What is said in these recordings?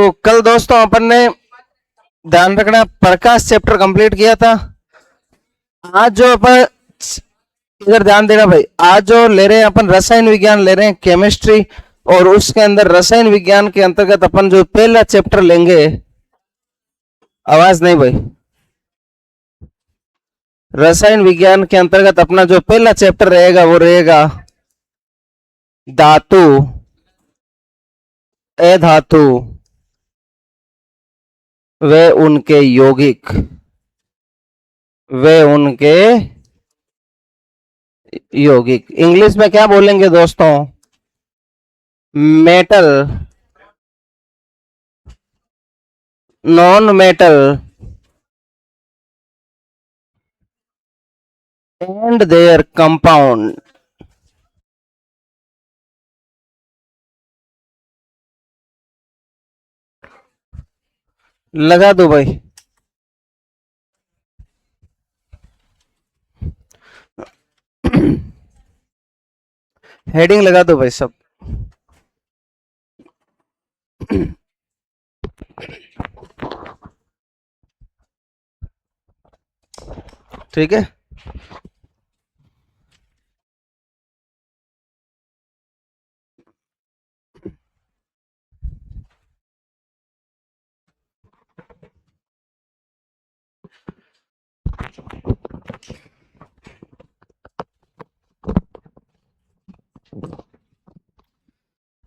तो कल दोस्तों अपन ने ध्यान रखना प्रकाश चैप्टर कंप्लीट किया था। आज जो अपन इधर ध्यान देना भाई, आज जो ले रहे हैं अपन रसायन विज्ञान ले रहे हैं, केमिस्ट्री, और उसके अंदर रसायन विज्ञान के अंतर्गत अपन जो पहला चैप्टर लेंगे, आवाज नहीं भाई, रसायन विज्ञान के अंतर्गत अपना जो पहला चैप्टर रहेगा वो रहेगा धातु, अधातु वे उनके यौगिक, वे उनके यौगिक। इंग्लिश में क्या बोलेंगे दोस्तों? Metal, non metal and there compound. लगा दो भाई, हेडिंग लगा दो भाई सब। ठीक है,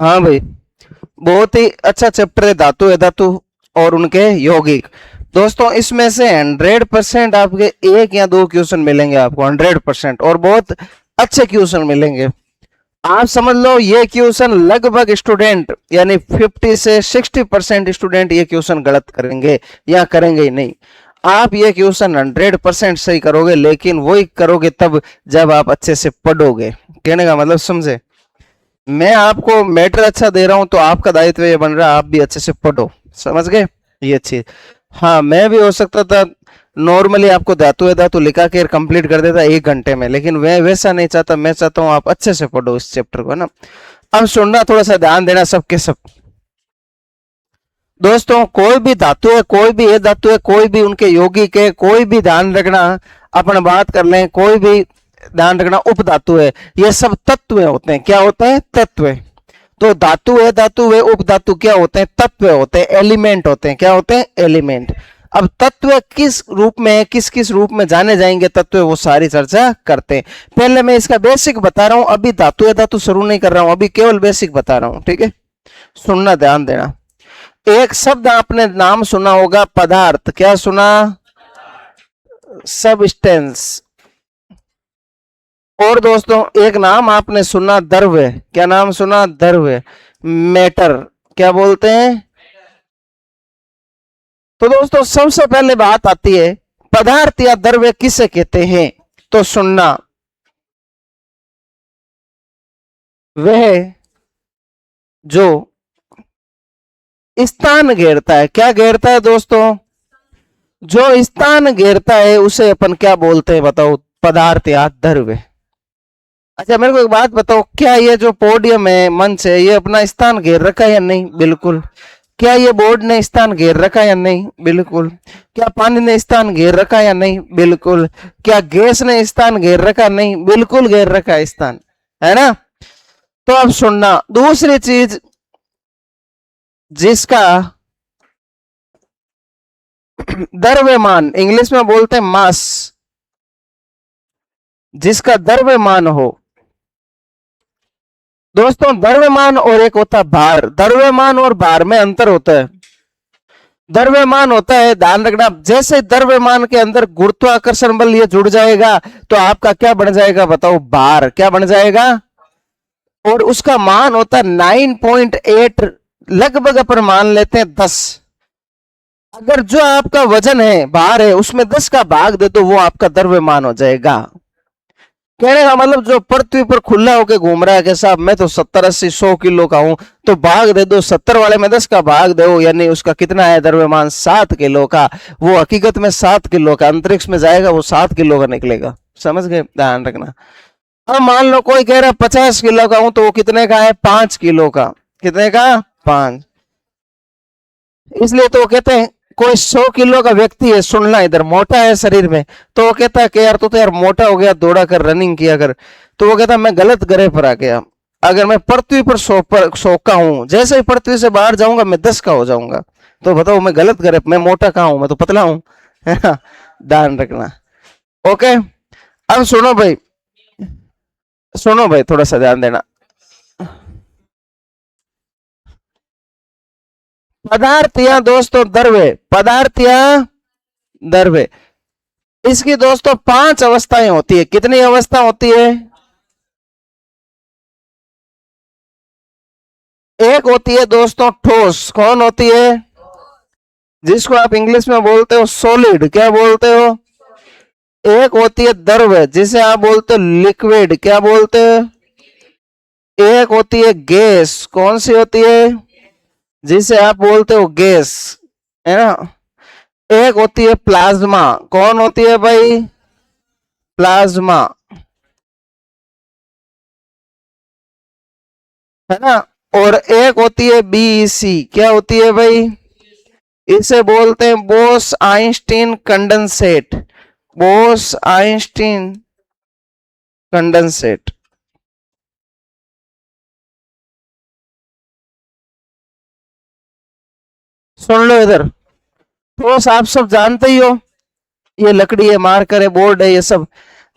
हाँ भाई, बहुत ही अच्छा चैप्टर है धातु अधातु और उनके यौगिक। दोस्तों इसमें से 100% आपके एक या दो क्वेश्चन मिलेंगे आपको, 100%, और बहुत अच्छे क्वेश्चन मिलेंगे। आप समझ लो ये क्वेश्चन लगभग स्टूडेंट यानी 50 से 60% स्टूडेंट ये क्वेश्चन गलत करेंगे या करेंगे ही नहीं। आप ये क्वेश्चन 100% सही करोगे, लेकिन वही करोगे तब जब आप अच्छे से पढ़ोगे। कहने का मतलब समझे? मैं आपको मैटर अच्छा दे रहा हूं तो आपका दायित्व ये बन रहा है आप भी अच्छे से पढ़ो। समझ गए ये चीज? हाँ, मैं भी हो सकता था नॉर्मली आपको धातु धातु लिखा के कंप्लीट कर देता 1 घंटे में, लेकिन मैं वैसा नहीं चाहता। मैं चाहता हूँ आप अच्छे से पढ़ो इस चैप्टर को, है ना। अब सुनना, थोड़ा सा ध्यान देना सबके सब। दोस्तों कोई भी धातु है, कोई भी ये धातु है, कोई भी उनके यौगिक है, कोई भी ध्यान रखना, अपन बात कर लें, कोई भी ध्यान रखना उपधातु है, ये सब तत्व होते हैं। क्या होते हैं? तत्व। तो धातु है, धातु वे उपधातु क्या होते हैं? तत्व होते हैं, एलिमेंट होते हैं। क्या होते हैं? एलिमेंट। अब तत्व किस रूप में, किस किस रूप में जाने जाएंगे तत्व, वो सारी चर्चा करते हैं। पहले मैं इसका बेसिक बता रहा हूं, अभी धातु धातु शुरू नहीं कर रहा हूं, अभी केवल बेसिक बता रहा हूं। ठीक है, सुनना, ध्यान देना। एक शब्द आपने नाम सुना होगा, पदार्थ। क्या सुना? सबस्टेंस। और दोस्तों एक नाम आपने सुना, द्रव्य। क्या नाम सुना? द्रव्य, मैटर। क्या बोलते हैं? तो दोस्तों सबसे पहले बात आती है पदार्थ या द्रव्य किसे कहते हैं। तो सुनना, वह जो स्थान घेरता है। क्या घेरता है दोस्तों? जो स्थान घेरता है उसे अपन क्या बोलते हैं बताओ? पदार्थ या द्रव्य। अच्छा मेरे को एक बात बताओ, क्या ये जो पोडियम है, मंच है, ये अपना स्थान घेर रखा है या नहीं? बिल्कुल। क्या ये बोर्ड ने स्थान घेर रखा है या नहीं? बिल्कुल। क्या पानी ने स्थान घेर रखा है या नहीं? बिल्कुल। क्या गैस ने स्थान घेर रखा? नहीं, बिल्कुल घेर रखा है स्थान, है ना। तो अब सुनना, दूसरी चीज जिसका द्रव्यमान, इंग्लिश में बोलते हैं मास, जिसका द्रव्यमान हो। दोस्तों द्रव्यमान और एक होता है भार। द्रव्यमान और भार में अंतर होता है। द्रव्यमान होता है, ध्यान रखना, जैसे द्रव्यमान के अंदर गुरुत्वाकर्षण बल ये जुड़ जाएगा तो आपका क्या बन जाएगा बताओ? भार। क्या बन जाएगा? और उसका मान होता है 9.8, लगभग अपन मान लेते हैं 10। अगर जो आपका वजन है, भार है, उसमें 10 का भाग दे तो वो आपका द्रव्यमान हो जाएगा। कहने का मतलब जो पृथ्वी पर खुला होकर घूम रहा है कि साहब मैं तो 70-80-100 किलो का हूं, तो भाग दे दो 70 वाले में 10 का भाग दो, यानी उसका कितना है द्रव्यमान? 7 किलो का। वो हकीकत में 7 किलो का, अंतरिक्ष में जाएगा वो 7 किलो का निकलेगा। समझ गए? ध्यान रखना। अब मान लो कोई कह रहा है 50 किलो का हूं, तो वो कितने का है? 5 किलो का। कितने का? 5। इसलिए तो वो कहते हैं कोई 100 किलो का व्यक्ति है, सुनना इधर, मोटा है शरीर में, तो वो कहता है कि यार तू तो यार मोटा हो गया, दौड़ा कर, रनिंग किया कर। तो वो कहता है मैं गलत ग्रह पर आ गया। अगर मैं पृथ्वी पर 100 का हूं, जैसे ही पृथ्वी से बाहर जाऊंगा मैं 10 का हो जाऊंगा। तो बताओ मैं गलत ग्रह, मैं मोटा कहाँ हूं, मैं तो पतला हूं। है ना, ध्यान रखना। ओके, अब सुनो भाई, सुनो भाई, थोड़ा सा ध्यान देना। पदार्थ या दोस्तों द्रव्य, पदार्थ या द्रव्य, इसकी दोस्तों 5 अवस्थाएं होती है। कितनी अवस्था होती है? एक होती है दोस्तों ठोस, कौन होती है? जिसको आप इंग्लिश में बोलते हो सॉलिड, क्या बोलते हो? एक होती है द्रव्य, जिसे आप बोलते हो लिक्विड, क्या बोलते हो? एक होती है गैस, कौन सी होती है? जिसे आप बोलते हो गैस, है ना। एक होती है प्लाज्मा, कौन होती है भाई? प्लाज्मा, है ना। और एक होती है बीईसी, क्या होती है भाई? इसे बोलते हैं Bose Einstein condensate, Bose Einstein condensate. सुन लो इधर, ठोस आप सब जानते ही हो, ये लकड़ी है, मार्कर है, बोर्ड है, ये सब।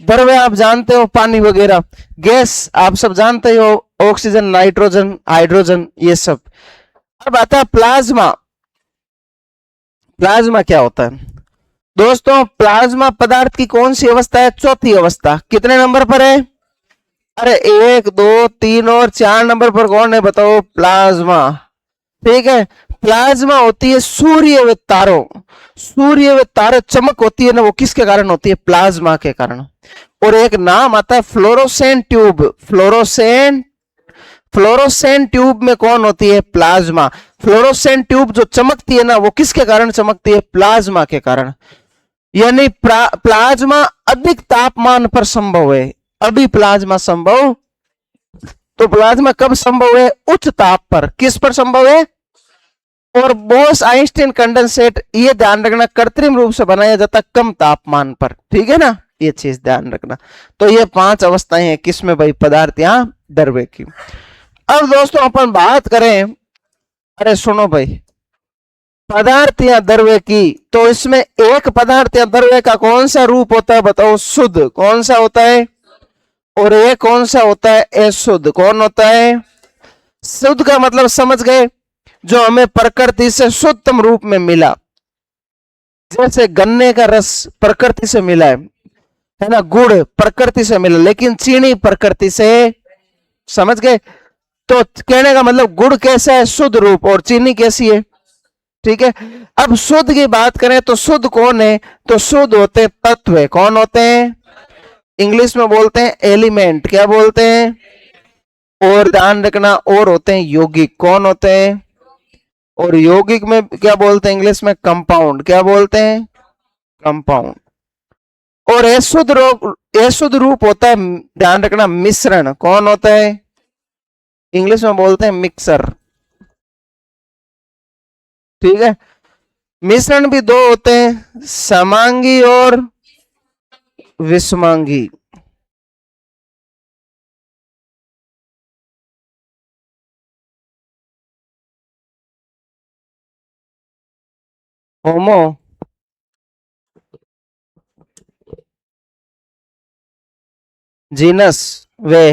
द्रव्य आप जानते हो, पानी वगैरह। गैस आप सब जानते हो, ऑक्सीजन, नाइट्रोजन, हाइड्रोजन, ये सब। अब आता है प्लाज्मा। प्लाज्मा क्या होता है दोस्तों? प्लाज्मा पदार्थ की कौन सी अवस्था है? चौथी अवस्था। कितने नंबर पर है? अरे 1 2 3 और 4 नंबर पर कौन है बताओ? प्लाज्मा। ठीक है, प्लाज्मा होती है सूर्य व तारों, सूर्य व तारे चमक होती है ना, वो किसके कारण होती है? प्लाज्मा के कारण। और एक नाम आता है fluorescent tube, fluorescent, fluorescent tube में कौन होती है? प्लाज्मा। फ्लोरोसेंट ट्यूब जो चमकती है ना, वो किसके कारण चमकती है? प्लाज्मा के कारण। यानी प्लाज्मा अधिक तापमान पर संभव है। अभी प्लाज्मा संभव, तो प्लाज्मा कब संभव है? उच्च ताप पर। किस पर संभव है? और बोस आइंस्टीन कंडेंसेट, ये ध्यान रखना, कृत्रिम रूप से बनाया जाता कम तापमान पर। ठीक है ना, ये चीज ध्यान रखना। तो ये 5 अवस्थाएं हैं किसमें भाई? पदार्थ या द्रव्य की। अब दोस्तों अपन बात करें, अरे सुनो भाई, पदार्थ या द्रव्य की, तो इसमें एक पदार्थ या द्रव्य का कौन सा रूप होता है बताओ? शुद्ध, कौन सा होता है? और एक कौन सा होता है? अशुद्ध। कौन होता है? शुद्ध का मतलब समझ गए, जो हमें प्रकृति से शुद्धतम रूप में मिला। जैसे गन्ने का रस प्रकृति से मिला है ना, गुड़ प्रकृति से मिला, लेकिन चीनी प्रकृति से, समझ गए। तो कहने का मतलब गुड़ कैसा है? शुद्ध रूप, और चीनी कैसी है? ठीक है। अब शुद्ध की बात करें तो शुद्ध कौन है? तो शुद्ध होते हैं तत्व। कौन होते हैं? इंग्लिश में बोलते हैं एलिमेंट, क्या बोलते हैं? और ध्यान रखना, और होते हैं यौगिक। कौन होते हैं? और यौगिक में क्या बोलते हैं इंग्लिश में? कंपाउंड, क्या बोलते हैं? कंपाउंड। और अशुद्ध रूप होता है, ध्यान रखना, मिश्रण। कौन होता है? इंग्लिश में बोलते हैं मिक्सर। ठीक है। मिश्रण भी 2 होते हैं, समांगी और विषमांगी। होमो जीनस वे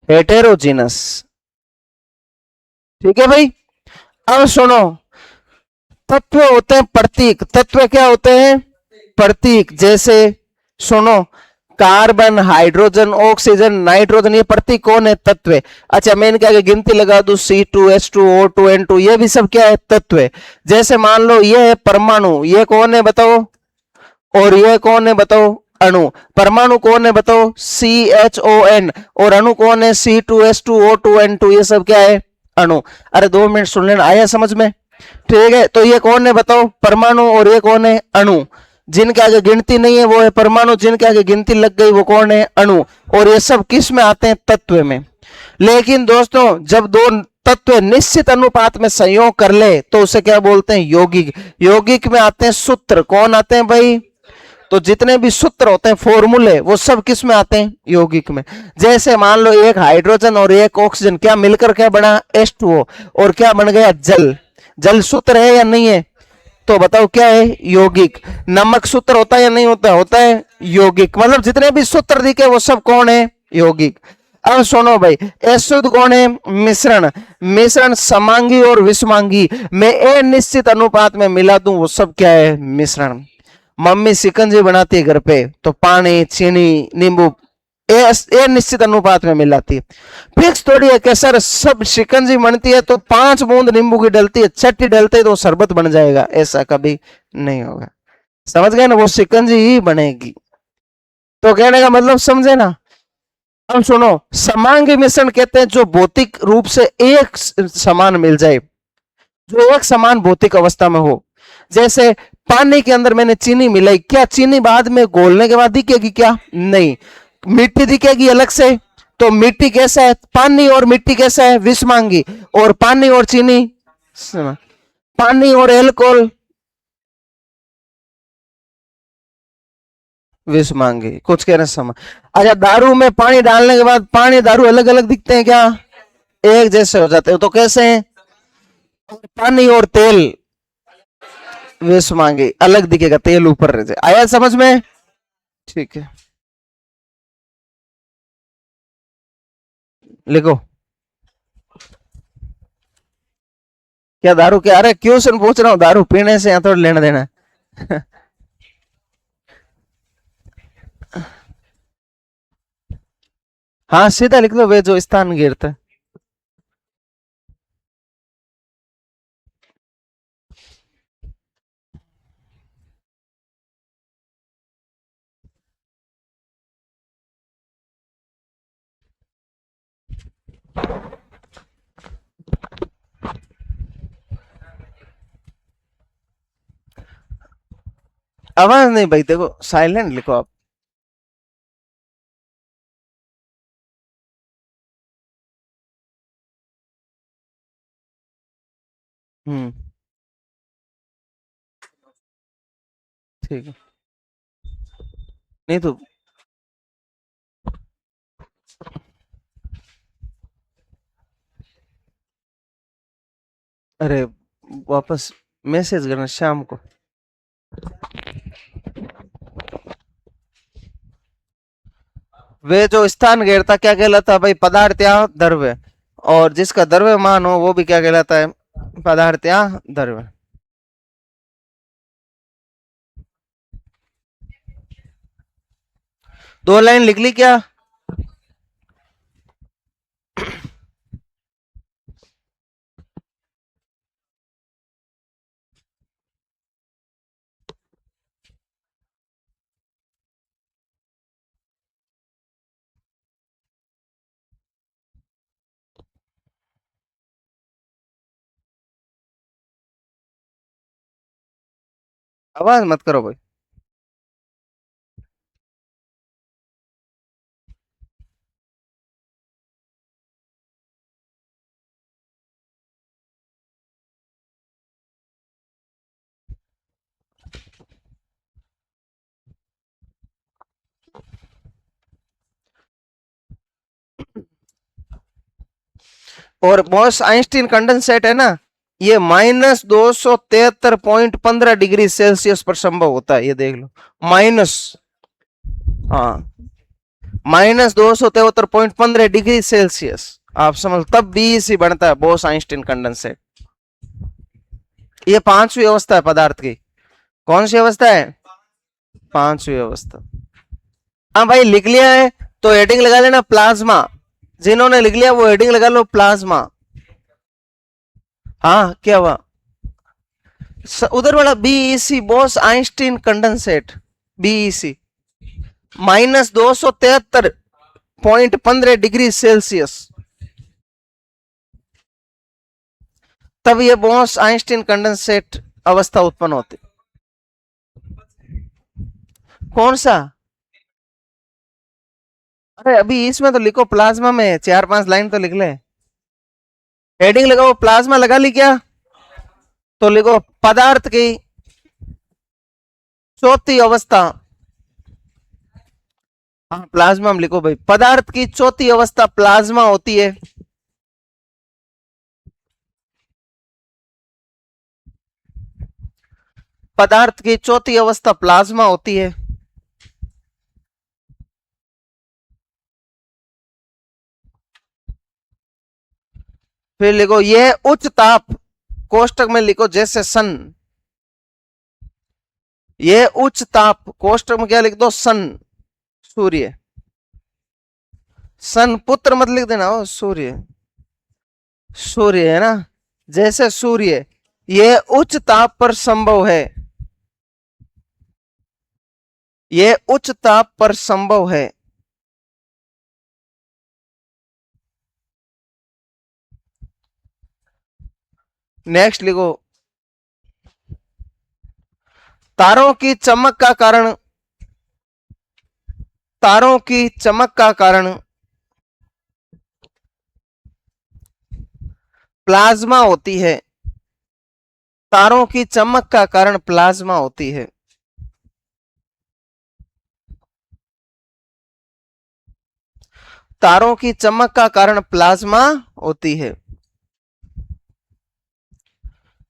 हेटेरोजीनस। ठीक है भाई। अब सुनो, तत्व होते हैं प्रतीक। तत्व क्या होते हैं? प्रतीक। जैसे सुनो, कार्बन, हाइड्रोजन, ऑक्सीजन, नाइट्रोजन, ये प्रतीक कौन है? तत्व। अच्छा मैं इनके आगे गिनती लगा दूं, C2H2O2N2, ये भी सब क्या है? तत्व। जैसे मान लो ये है परमाणु, ये कौन है बताओ? और ये कौन है बताओ? अणु। परमाणु कौन है बताओ? CHON। और अणु कौन है? C2H2O2N2, ये सब क्या है? अणु। अरे 2 मिनट सुन लेना, आया समझ में? ठीक है, तो ये कौन है बताओ? परमाणु। और ये कौन है? अणु। जिनके आगे गिनती नहीं है वो है परमाणु, जिनके आगे गिनती लग गई वो कौन है? अणु। और ये सब किस में आते हैं? तत्व में। लेकिन दोस्तों जब 2 तत्व निश्चित अनुपात में संयोग कर ले तो उसे क्या बोलते हैं, यौगिक। यौगिक में आते हैं सूत्र, कौन आते हैं भाई, तो जितने भी सूत्र होते हैं फॉर्मूले वो सब किस में आते हैं, यौगिक में। जैसे मान लो एक हाइड्रोजन और एक ऑक्सीजन क्या मिलकर क्या बना, H2O, और क्या बन गया, जल। जल सूत्र है या नहीं है, तो बताओ क्या है, यौगिक। नमक सूत्र होता है या नहीं होता, होता है यौगिक। मतलब जितने भी सूत्र दिखे वो सब कौन है, यौगिक। अब सुनो भाई, अशुद्ध कौन है, मिश्रण। मिश्रण समांगी और विषमांगी में अनिश्चित अनुपात में मिला दूं वो सब क्या है, मिश्रण। मम्मी शिकंजी बनाती है घर पे तो पानी, चीनी, नींबू ये निश्चित अनुपात में मिलाती है। फिक्स थोड़ी है कि सर सब शिकंजी बनती है तो 5 बूंद नींबू की डलती है, छठी डलती है तो शरबत बन जाएगा, ऐसा कभी नहीं होगा। समझ गए ना, वो शिकंजी ही बनेगी। तो कहने का मतलब समझे ना। अब सुनो, समांगी मिश्रण कहते हैं जो भौतिक रूप से एक समान मिल जाए, जो एक समान भौतिक अवस्था में हो। जैसे पानी के अंदर मैंने चीनी मिलाई, क्या चीनी बाद में घोलने के बाद दिखेगी क्या, नहीं। मिट्टी दिखेगी अलग से, तो मिट्टी कैसा है, पानी और मिट्टी कैसा है, विषमांगी। और पानी और चीनी, पानी और एल्कोहल विषमांगी, कुछ कह रहे समान। अच्छा, दारू में पानी डालने के बाद पानी दारू अलग अलग दिखते हैं क्या, एक जैसे हो जाते हैं, तो कैसे हैं, पानी और तेल विषमांगी अलग दिखेगा, तेल ऊपर रह जाए। आया समझ में, ठीक है, लिखो। क्या दारू, क्या, अरे क्वेश्चन पूछ रहा हूँ, दारू पीने से यहाँ थोड़ा लेना देना है। हाँ सीधा लिख दो, वे जो स्थान गिरता है। आवाज नहीं भाई, देखो साइलेंट लिखो आप। हम्म, ठीक है। नहीं तो अरे वापस मैसेज करना शाम को। वे जो स्थान घेरता क्या कहलाता है भाई, पदार्थ या द्रव्य। और जिसका द्रव्यमान हो वो भी क्या कहलाता है, पदार्थ या द्रव्य। दो लाइन लिख ली क्या, आवाज मत करो भाई। और बॉस आइंस्टीन कंडेंसेट है ना, ये -273.15 डिग्री सेल्सियस पर संभव होता है, ये देख लो। माइनस, हाँ, -273.15 डिग्री सेल्सियस, आप समझ, तब BEC बनता है, बॉस आइंस्टीन कंडेंसेट। ये पांचवी अवस्था है पदार्थ की। कौन सी अवस्था है, पांचवी अवस्था। हाँ भाई लिख लिया है तो हेडिंग लगा लेना प्लाज्मा। जिन्होंने लिख लिया वो हेडिंग लगा लो प्लाज्मा। हाँ क्या हुआ, उधर वाला BEC, boss Einstein condensate, BEC -273.15 degree Celsius, तब ये बॉस आइंस्टीन कंडेंसेट अवस्था उत्पन्न होती। कौन सा, अरे अभी इसमें तो लिखो, प्लाज्मा में 4-5 लाइन तो लिख ले। हेडिंग लगाओ, प्लाज्मा लगा ली क्या? तो लिखो पदार्थ की चौथी अवस्था। हाँ प्लाज्मा में लिखो भाई, पदार्थ की चौथी अवस्था प्लाज्मा होती है। पदार्थ की चौथी अवस्था प्लाज्मा होती है। फिर लिखो यह उच्च ताप, कोष्टक में लिखो जैसे सन, यह उच्च ताप, कोष्टक में क्या लिख दो? सन, सूर्य। सन पुत्र मत लिख देना, हो सूर्य, सूर्य है ना, जैसे सूर्य, यह उच्च ताप पर संभव है, यह उच्च ताप पर संभव है। नेक्स्ट लिखो तारों की चमक का कारण, तारों की चमक का कारण प्लाज्मा होती है, तारों की चमक का कारण प्लाज्मा होती है। तारों की चमक का कारण प्लाज्मा होती है।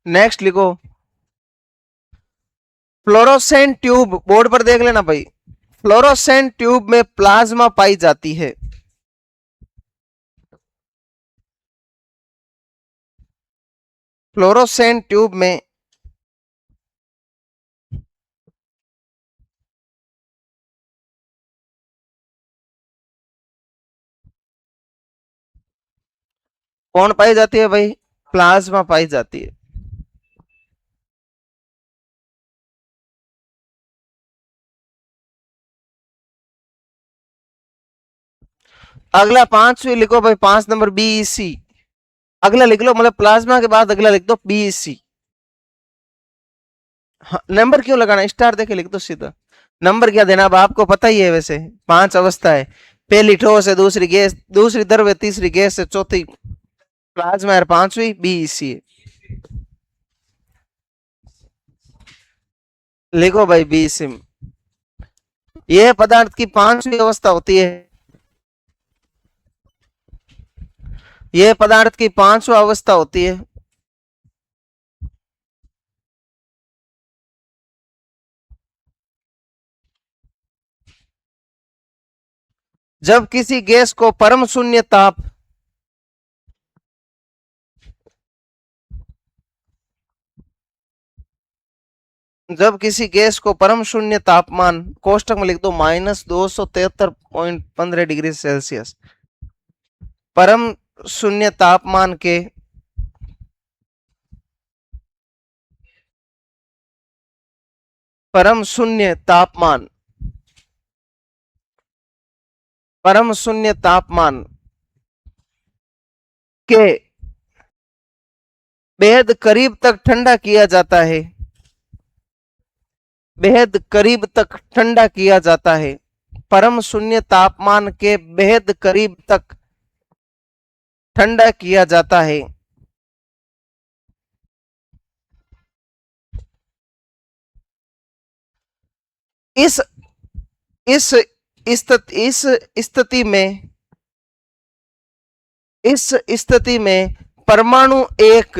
नेक्स्ट लिखो फ्लोरोसेंट ट्यूब, बोर्ड पर देख लेना भाई, फ्लोरोसेंट ट्यूब में प्लाज्मा पाई जाती है। फ्लोरोसेंट ट्यूब में कौन पाई जाती है भाई? प्लाज्मा पाई जाती है। अगला पांचवी लिखो भाई, 5 नंबर बीईसी। अगला लिख लो, मतलब प्लाज्मा के बाद अगला लिख दो बीईसी। हाँ, नंबर क्यों लगाना, स्टार देके लिख दो सीधा। नंबर क्या देना, अब आपको पता ही है, वैसे 5 अवस्था है, पहली ठोस है, दूसरी गैस, दूसरी द्रव है, तीसरी गैस है, चौथी प्लाज्मा है, पांचवी बीईसी है। लिखो भाई बीईसी। यह पदार्थ की पांचवी अवस्था होती है, यह पदार्थ की पांचवा अवस्था होती है। जब किसी गैस को परम शून्य ताप, जब किसी गैस को परम शून्य तापमान, कोष्टक में लिख दो -273.15 डिग्री सेल्सियस, परम शून्य तापमान के परम शून्य तापमान, परम शून्य तापमान के बेहद करीब तक ठंडा किया जाता है, बेहद करीब तक ठंडा किया जाता है, परम शून्य तापमान के बेहद करीब तक ठंडा किया जाता है। इस इस इस स्थिति में, इस स्थिति में परमाणु एक,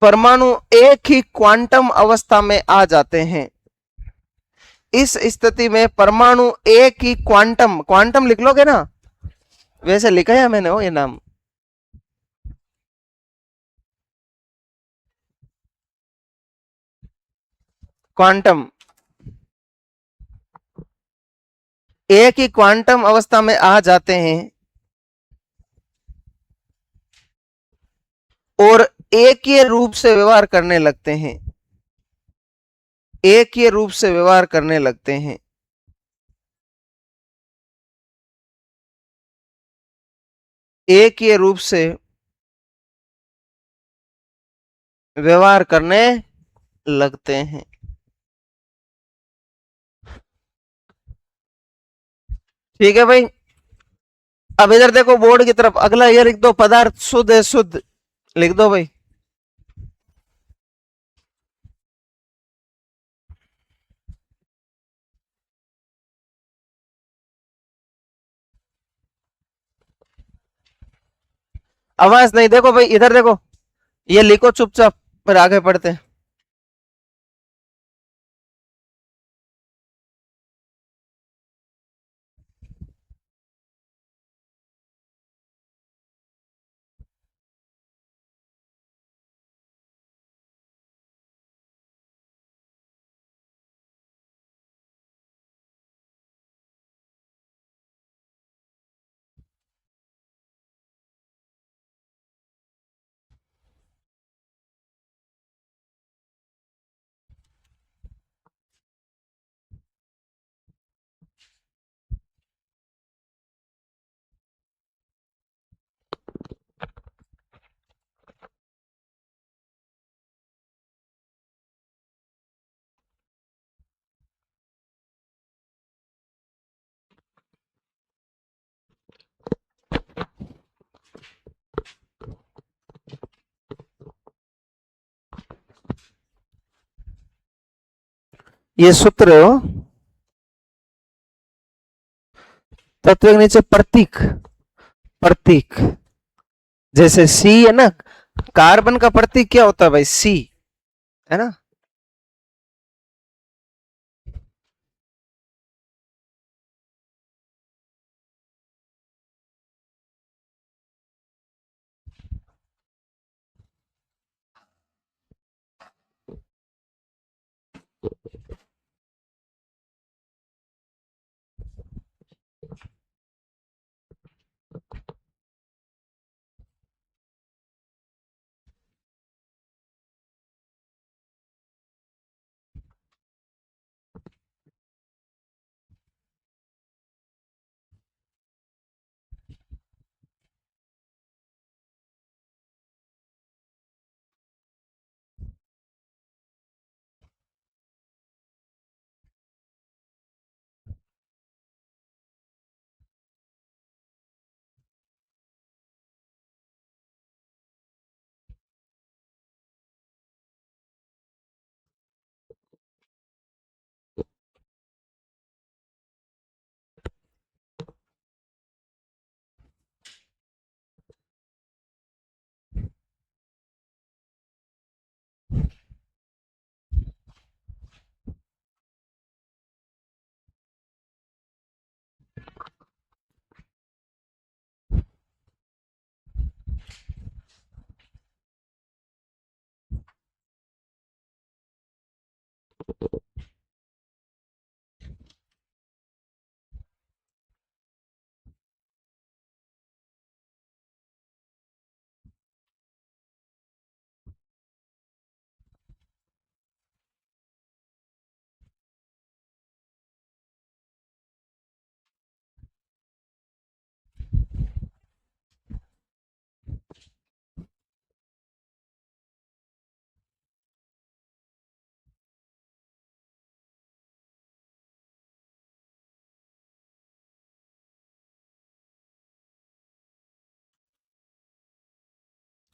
परमाणु एक ही क्वांटम अवस्था में आ जाते हैं। इस स्थिति में परमाणु एक ही क्वांटम, क्वांटम लिख लोगे ना, वैसे लिखा है मैंने वो ये नाम, क्वांटम, एक ही क्वांटम अवस्था में आ जाते हैं और एक ही रूप से व्यवहार करने लगते हैं, एक ही रूप से व्यवहार करने लगते हैं। एक ही रूप से व्यवहार करने लगते हैं। ठीक है भाई। अब इधर देखो बोर्ड की तरफ, अगला ये लिख दो, पदार्थ शुद्ध है, शुद्ध लिख दो भाई। आवाज नहीं, देखो भाई इधर देखो, ये लिखो चुपचाप, फिर आगे पढ़ते हैं। ये सूत्र तत्व के नीचे प्रतीक, प्रतीक जैसे सी है ना, कार्बन का प्रतीक क्या होता है भाई, सी, है ना।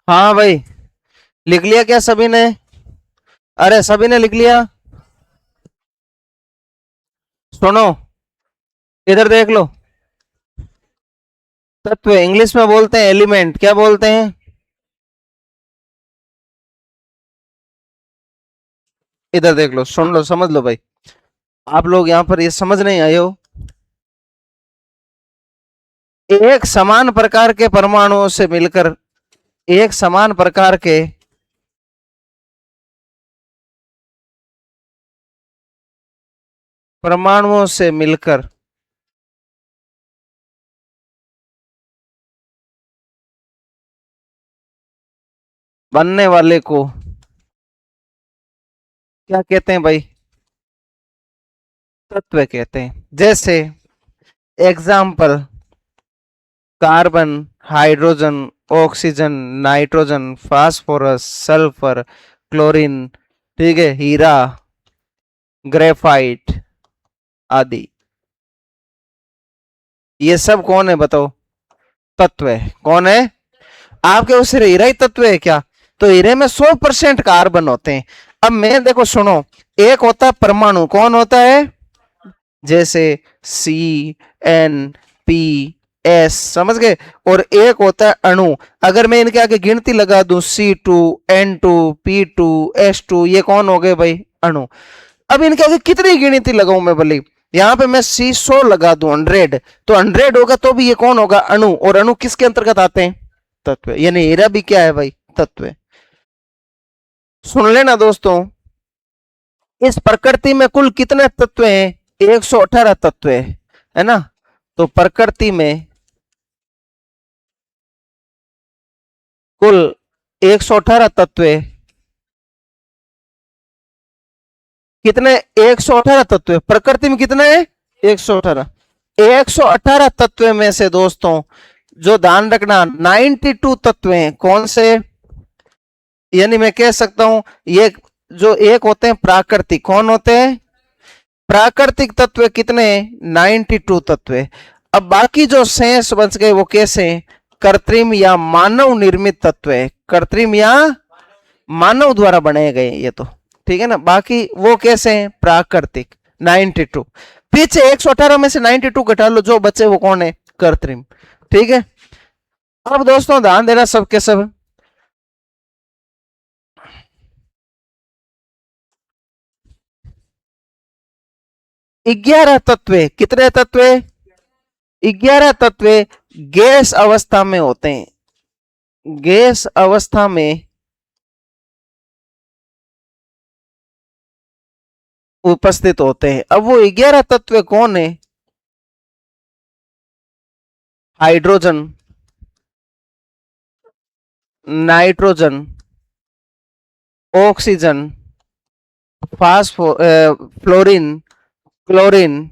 हाँ भाई, लिख लिया क्या सभी ने? अरे सभी ने लिख लिया? सुनो, इधर देख लो, तत्व इंग्लिश में बोलते हैं एलिमेंट, क्या बोलते हैं? इधर देख लो, सुन लो, समझ लो भाई, आप लोग यहाँ पर ये समझ नहीं आए हो। एक समान प्रकार के परमाणुओं से मिलकर, एक समान प्रकार के परमाणुओं से मिलकर बनने वाले को क्या कहते हैं भाई? तत्व कहते हैं। जैसे example, carbon, hydrogen, oxygen, nitrogen, phosphorus, sulphur, chlorine, ठीक है, हीरा, ग्रेफाइट आदि। ये सब कौन है बताओ? तत्व है। कौन है? आपके उस हीरा ही तत्व है क्या? तो हीरे में 100% कार्बन होते हैं। अब मैं देखो सुनो, एक होता है परमाणु, कौन होता है? जैसे CN P S, समझ गए? और एक होता है अणु। अगर मैं इनके आगे गिनती लगा दूं C2N2P2S2, ये कौन हो गए भाई? अणु। अब इनके आगे कितनी गिनती लगाऊं मैं भले? यहां पे मैं C100 लगा दूं, 100, तो 100 होगा तो भी ये कौन होगा? अणु। और अणु किसके अंतर्गत आते हैं? तत्व। यानी हीरा भी क्या है भाई? तत्व। सुन लेना दोस्तों, इस प्रकृति में कुल कितने तत्व हैं? 118 तत्व है ना? तो प्रकृति में कुल 118 तत्व है। कितने? 118 तत्व। प्रकृति में कितने हैं? 118। 118 तत्व में से दोस्तों जो ध्यान रखना, 92 तत्व हैं। कौन से? यानी मैं कह सकता हूं ये जो एक होते हैं प्राकृतिक, कौन होते हैं? प्राकृतिक तत्व कितने? 92 तत्व। अब बाकी जो शेष बच गए वो कैसे? कृत्रिम या मानव निर्मित तत्व है। कृत्रिम या मानव द्वारा बनाए गए ये तो, ठीक है ना। बाकी वो कैसे हैं? प्राकृतिक। 92। पीछे 118 में से 92 घटा लो, जो बचे वो कौन है? कृत्रिम। ठीक है। अब दोस्तों ध्यान देना सबके सब, 11 तत्व। कितने तत्व? 11 तत्व गैस अवस्था में होते हैं। गैस अवस्था में उपस्थित होते हैं। अब वो 11 तत्व कौन है? हाइड्रोजन, नाइट्रोजन, ऑक्सीजन, फास्फो fluorine, chlorine,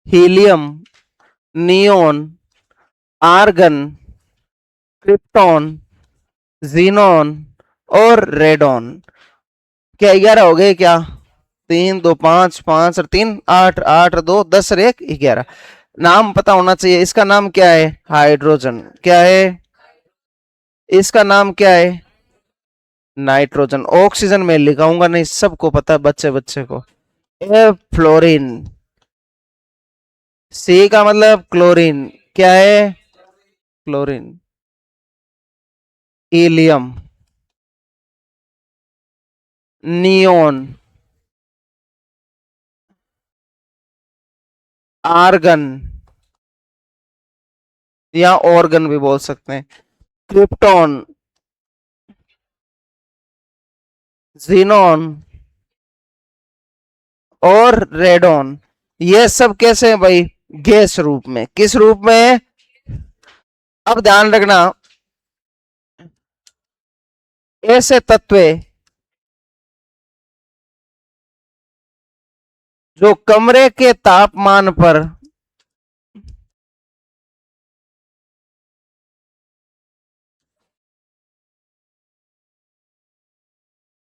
helium, neon, argon, krypton, xenon और रेडॉन। क्या 11 हो गए क्या? 3 2 5, 5 और 3 8, 8 और 2 10 और 1 11। नाम पता होना चाहिए। इसका नाम क्या है? हाइड्रोजन। क्या है? इसका नाम क्या है? नाइट्रोजन। ऑक्सीजन में लिखाऊंगा नहीं, सबको पता है, बच्चे बच्चे को। ए फ्लोरीन। सी का मतलब क्लोरीन। क्या है? क्लोरीन। हीलियम, नियोन, आर्गन या ऑर्गन भी बोल सकते हैं, क्रिप्टॉन, जीनोन और रेडॉन। ये सब कैसे हैं भाई? गैस रूप में। किस रूप में? अब ध्यान रखना, ऐसे तत्व जो कमरे के तापमान पर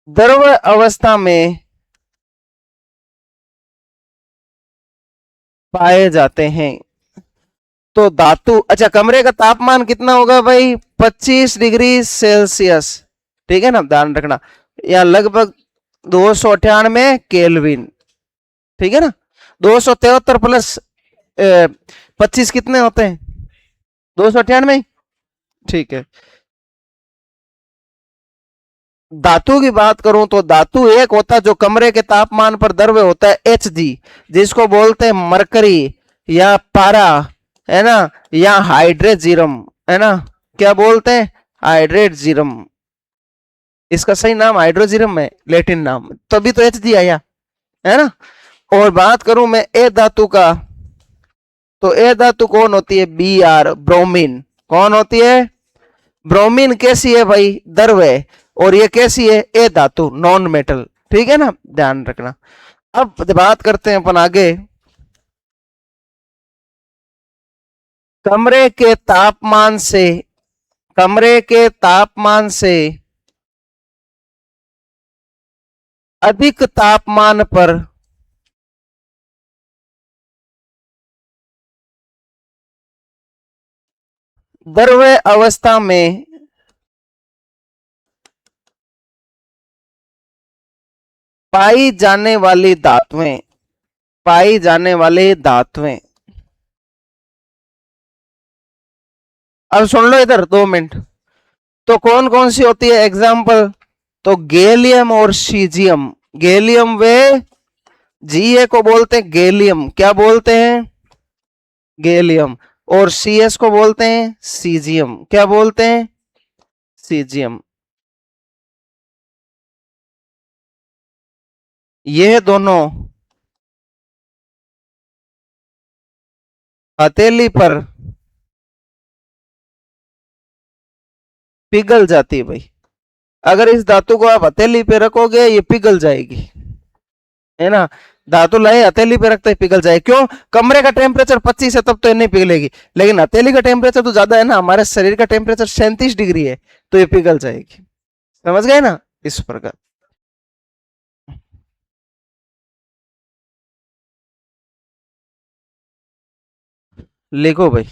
द्रव अवस्था में पाए जाते हैं। तो धातु, अच्छा कमरे का तापमान कितना होगा भाई? 25 डिग्री सेल्सियस। ठीक है ना, ध्यान रखना। या लगभग 298 केल्विन। ठीक है ना। 273 प्लस 25 कितने होते हैं? 298। ठीक है। धातु की बात करूं तो धातु एक होता है जो कमरे के तापमान पर द्रव्य होता है, Hg, जिसको बोलते हैं मरकरी या पारा, है ना, या हाइड्रेजीरम, है ना। क्या बोलते हैं? हाइड्रेजीरम। इसका सही नाम हाइड्रोजीरम है, लैटिन नाम, तभी तो Hg आया, है ना। और बात करूं मैं ए धातु का, तो ए धातु कौन होती है? Br, bromine. कौन होती है? ब्रोमीन। कैसी है भाई? द्रव है। और ये कैसी है? ए धातु, नॉन मेटल। ठीक है ना, ध्यान रखना। अब बात करते हैं अपन आगे, कमरे के तापमान से, कमरे के तापमान से अधिक तापमान पर द्रव्य अवस्था में पाई जाने वाली धातुएं, पाई जाने वाली धातुएं। अब सुन लो इधर 2 मिनट। तो कौन कौन सी होती है एग्जाम्पल? तो गैलियम और सीजियम। गैलियम वे जीए को बोलते हैं गैलियम, क्या बोलते हैं? गैलियम। और सीएस को बोलते हैं सीजियम, क्या बोलते हैं? सीजियम। ये दोनों हथेली पर पिघल जाती है भाई। अगर इस धातु को आप हथेली पे रखोगे ये पिघल जाएगी, है ना। धातु लाए हथेली पे रखते ही पिघल जाए, क्यों? कमरे का टेम्परेचर 25 है तब तो ये नहीं पिघलेगी, लेकिन हथेली का टेम्परेचर तो ज्यादा है ना, हमारे शरीर का टेम्परेचर 37 डिग्री है, तो ये पिघल जाएगी। समझ गए ना? इस प्रकार। लिखो भाई।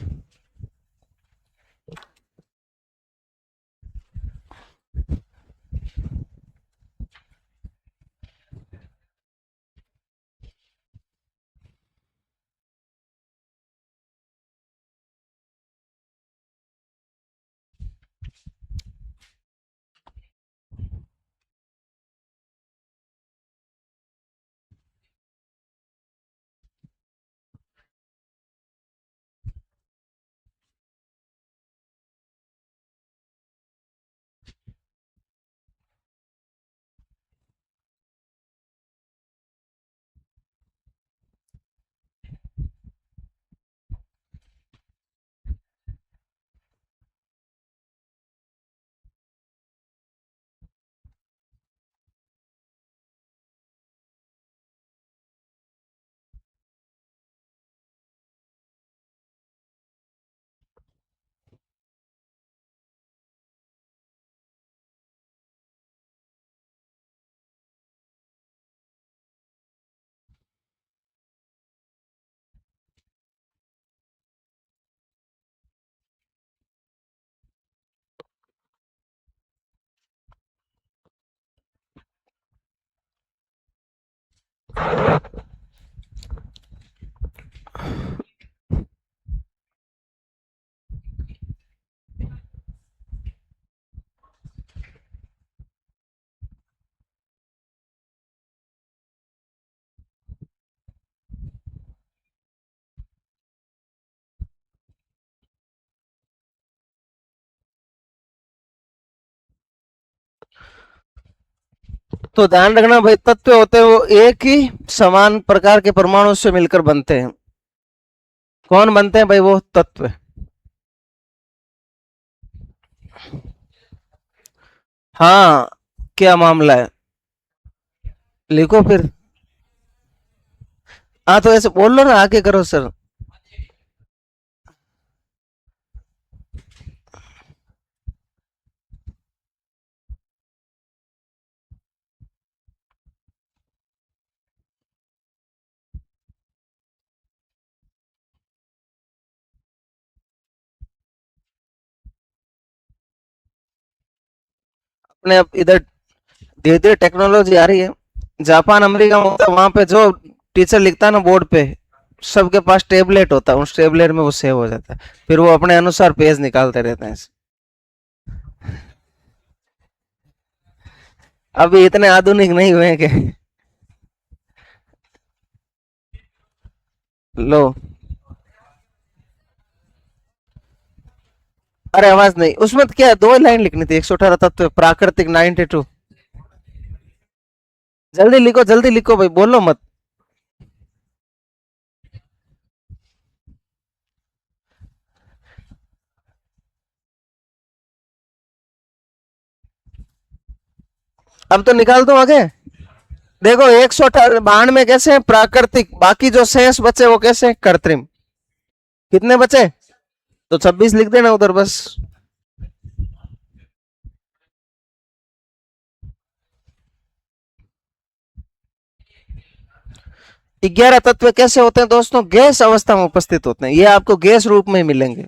तो ध्यान रखना भाई, तत्व होते हैं वो एक ही समान प्रकार के परमाणु से मिलकर बनते हैं। कौन बनते हैं भाई? वो तत्व। हाँ, क्या मामला है? लिखो फिर। हाँ तो ऐसे बोल लो ना, आगे करो सर। अपने अब इधर धीरे धीरे टेक्नोलॉजी आ रही है। जापान अमेरिका में होता है, वहां पे जो टीचर लिखता है ना बोर्ड पे, सबके पास टेबलेट होता है, उस टेबलेट में वो सेव हो जाता है, फिर वो अपने अनुसार पेज निकालते रहते हैं। अभी इतने आधुनिक नहीं हुए हैं कि लो। अरे आवाज नहीं, उसमें तो क्या है, 2 लाइन लिखनी थी। 118 तत्व प्राकृतिक 92। जल्दी लिखो, जल्दी लिखो भाई, बोलो मत। अब तो निकाल दो आगे। देखो 198 कैसे हैं? प्राकृतिक। बाकी जो शेष बचे वो कैसे हैं? कृत्रिम। कितने बचे? तो 26 लिख देना उधर बस। 11 तत्व कैसे होते हैं दोस्तों? गैस अवस्था में उपस्थित होते हैं, ये आपको गैस रूप में मिलेंगे।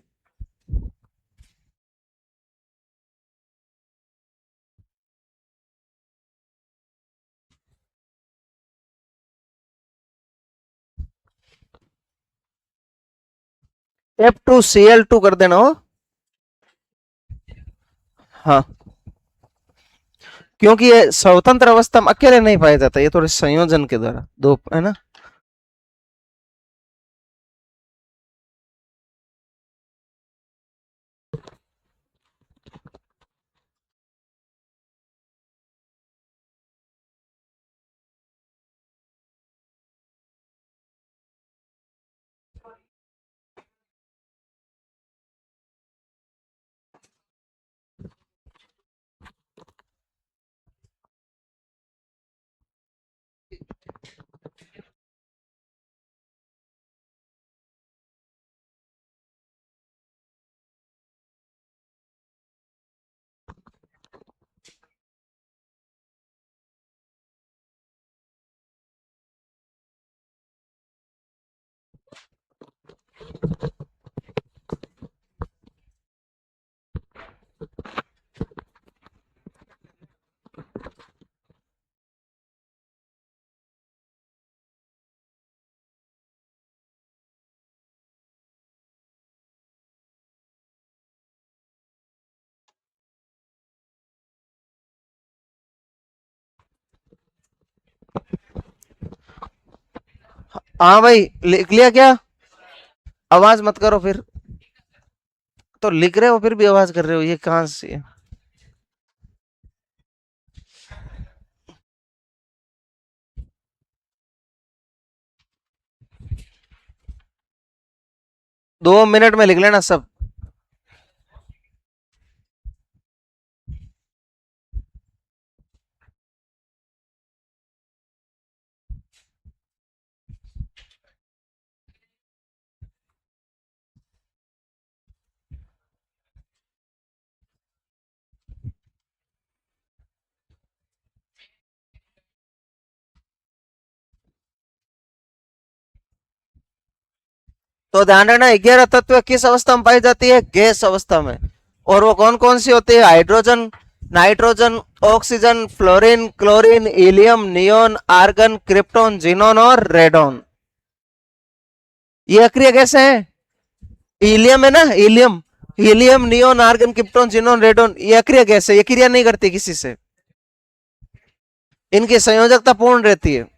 F2Cl2 कर देना हो। हाँ, क्योंकि ये स्वतंत्र अवस्था में अकेले नहीं पाया जाता, ये थोड़े संयोजन के द्वारा दो, है ना। हाँ भाई, लिख लिया क्या? आवाज मत करो फिर। तो लिख रहे हो फिर भी आवाज कर रहे हो, ये कहाँ से है? 2 मिनट में लिख लेना सब। तो ध्यान रखना, 11 तत्व किस अवस्था में पाई जाती है? गैस अवस्था में। और वो कौन कौन सी होती है? Hydrogen, nitrogen, oxygen, fluorine, chlorine, helium, neon, argon, krypton, xenon और रेडॉन। ये अक्रिय गैस है। हीलियम है ना, helium. Helium, neon, argon, krypton, xenon, radon, ये अक्रिय गैस है, ये क्रिया नहीं करती किसी से। इनकी संयोजकता पूर्ण रहती है।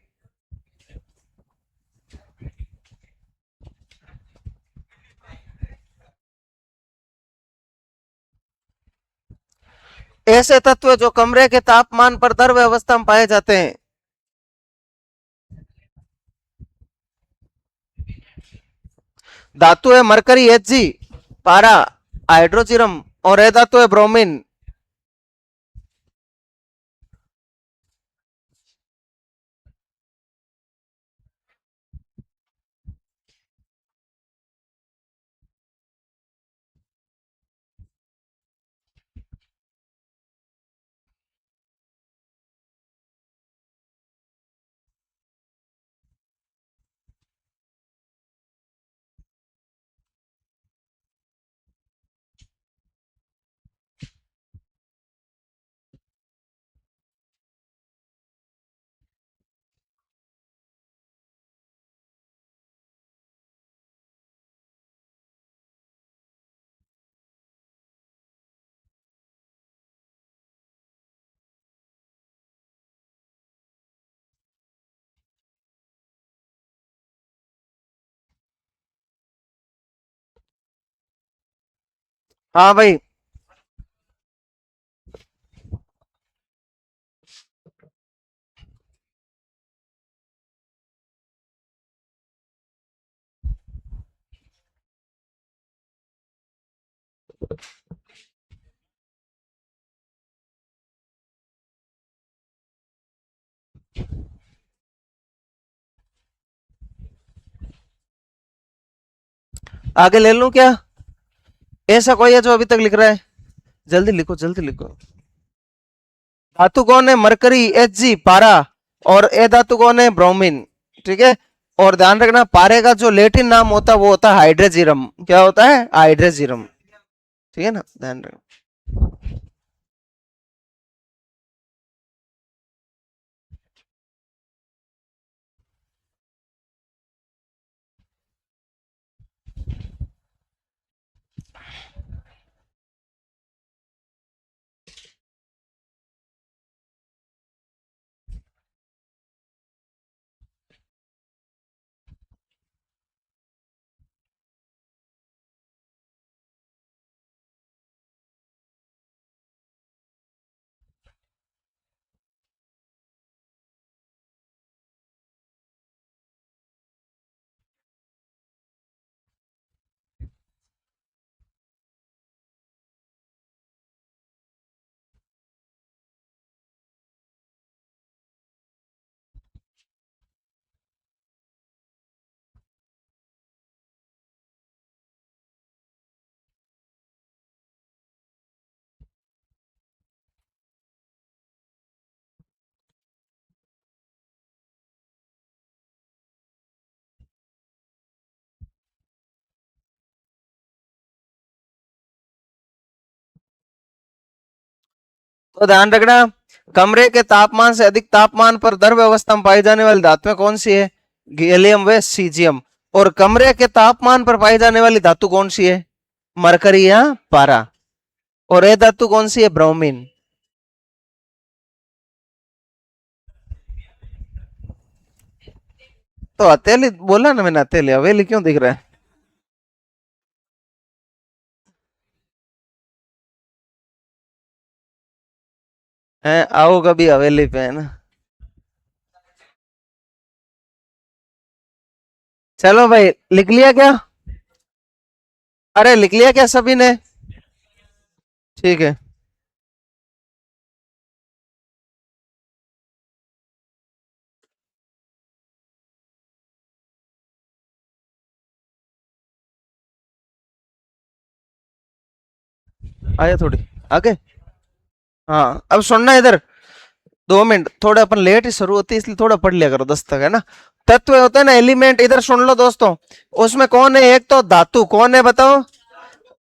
ऐसे तत्व जो कमरे के तापमान पर द्रव अवस्था में पाए जाते हैं। धातु है मरकरी Hg, पारा, हाइड्रोजीरम, और है धातु है ब्रोमीन। हाँ भाई, आगे ले लूं क्या? ऐसा कोई है जो अभी तक लिख रहा है? जल्दी लिखो, जल्दी लिखो। धातु कौन है? मरकरी Hg, पारा। और ए धातु कौन है? ब्रोमीन। ठीक है। और ध्यान रखना, पारे का जो लेटिन नाम होता है वो होता है हाइड्रोजीरम। क्या होता है? हाइड्रोजीरम। ठीक है ना, ध्यान रखना। तो ध्यान रखना, कमरे के तापमान से अधिक तापमान पर द्रव अवस्था में पाई जाने वाली धातुएं कौन सी है? गैलियम व सीजियम। और कमरे के तापमान पर पाई जाने वाली धातु कौन सी है? मरकरी या पारा। और यह धातु कौन सी है? ब्रोमीन। तो हथेली बोला ना मैंने, हथेली हवेली क्यों दिख रहा है? आओ कभी हवेली पे, है ना। चलो भाई, लिख लिया क्या? अरे लिख लिया क्या सभी ने? ठीक है। आया थोड़ी आगे। हाँ अब सुनना इधर, 2 मिनट, थोड़ा अपन लेट ही शुरू होती है इसलिए थोड़ा पढ़ लिया करो 10 तक, है ना। तत्व होते हैं ना, एलिमेंट, इधर सुन लो दोस्तों। उसमें कौन है? एक तो धातु, कौन है बताओ?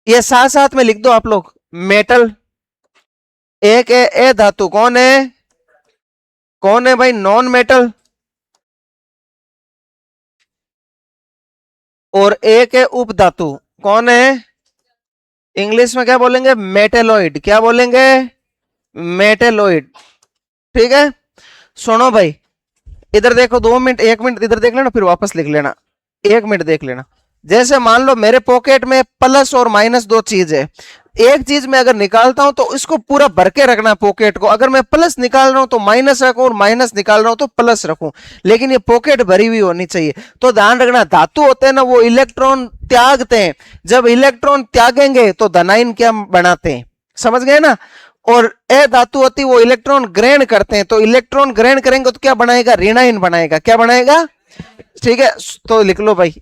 ये साथ साथ में लिख दो आप लोग। मेटल। एक है ए धातु, कौन है? कौन है भाई? Non metal. और एक है उप धातु, कौन है? इंग्लिश में क्या बोलेंगे? मेटेलॉइड। क्या बोलेंगे? मेटेलॉइड। ठीक है। सुनो भाई, इधर देखो, 2 मिनट, 1 मिनट इधर देख लेना, फिर वापस लिख लेना। 1 मिनट देख लेना। जैसे मान लो मेरे पॉकेट में प्लस और माइनस दो चीज है, एक चीज में अगर निकालता हूं तो इसको पूरा भर के रखना पॉकेट को। अगर मैं प्लस निकाल रहा हूं तो माइनस रखूं, और माइनस निकाल रहा हूं तो प्लस रखूं, लेकिन ये पॉकेट भरी हुई होनी चाहिए। तो ध्यान रखना, धातु होते हैं ना, वो इलेक्ट्रॉन त्यागते हैं। जब इलेक्ट्रॉन त्यागेंगे तो धनायन क्या बनाते हैं? समझ गए ना। और ए धातु होती, वो इलेक्ट्रॉन ग्रहण करते हैं। तो इलेक्ट्रॉन ग्रहण करेंगे तो क्या बनाएगा? ऋणायन बनाएगा। क्या बनाएगा? ठीक है, तो लिख लो भाई।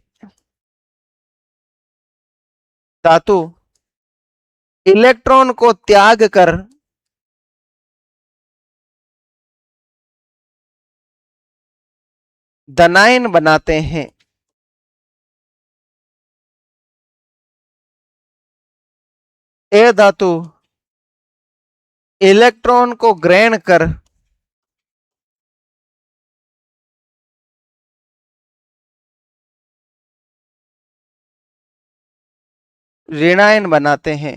धातु इलेक्ट्रॉन को त्याग कर धनायन बनाते हैं। ए धातु इलेक्ट्रॉन को ग्रहण कर ऋणायन बनाते हैं।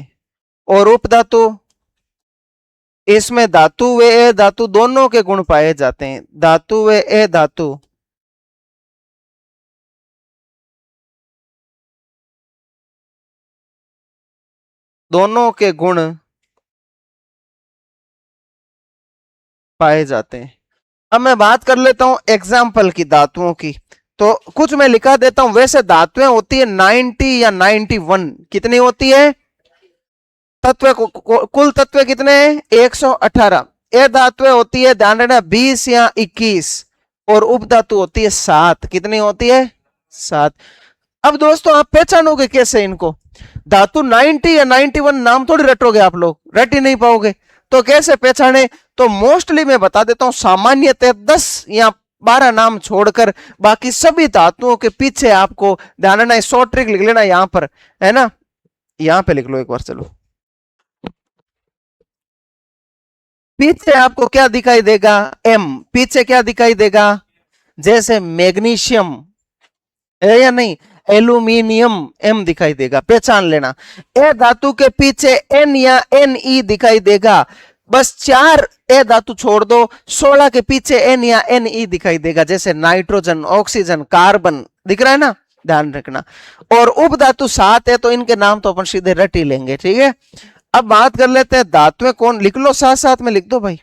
और उप धातु, इसमें धातु व ए धातु दोनों के गुण पाए जाते हैं। धातु व ए धातु दोनों के गुण पाए जाते हैं। अब मैं बात कर लेता हूं एग्जाम्पल की धातुओं की। तो कुछ मैं लिखा देता हूं। वैसे धातुएं होती है 90 या 91। कितनी होती है? तत्व कुल तत्व कितने हैं? 118। ये धातुएं होती है, ध्यान रखना, 20 या 21। और उप धातु होती है 7। कितनी होती है? 7। अब दोस्तों आप पहचानोगे कैसे इनको? धातु 90 या 91 नाम थोड़ी रटोगे आप लोग, रट ही नहीं पाओगे। तो कैसे पहचाने? तो मोस्टली मैं बता देता हूं, सामान्यतः 10 या 12 नाम छोड़कर बाकी सभी धातुओं के पीछे आपको ध्यान रखना। शॉर्ट ट्रिक लिख लेना यहां पर, है ना। यहां पे लिख लो एक बार, चलो। पीछे आपको क्या दिखाई देगा? एम। पीछे क्या दिखाई देगा? जैसे मैग्नीशियम है या नहीं, एल्यूमिनियम, एम दिखाई देगा, पहचान लेना। ए धातु के पीछे एन या एन ई दिखाई देगा। बस 4 ए धातु छोड़ दो, 16 के पीछे एन या एन ई दिखाई देगा। जैसे नाइट्रोजन, ऑक्सीजन, कार्बन, दिख रहा है ना, ध्यान रखना। और उप धातु 7 है, तो इनके नाम तो अपन सीधे रट ही लेंगे, ठीक है। अब बात कर लेते हैं धातुएं कौन, लिख लो, साथ साथ में लिख दो भाई।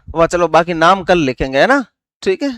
वह चलो बाकी नाम कल लिखेंगे, है ना। ठीक है।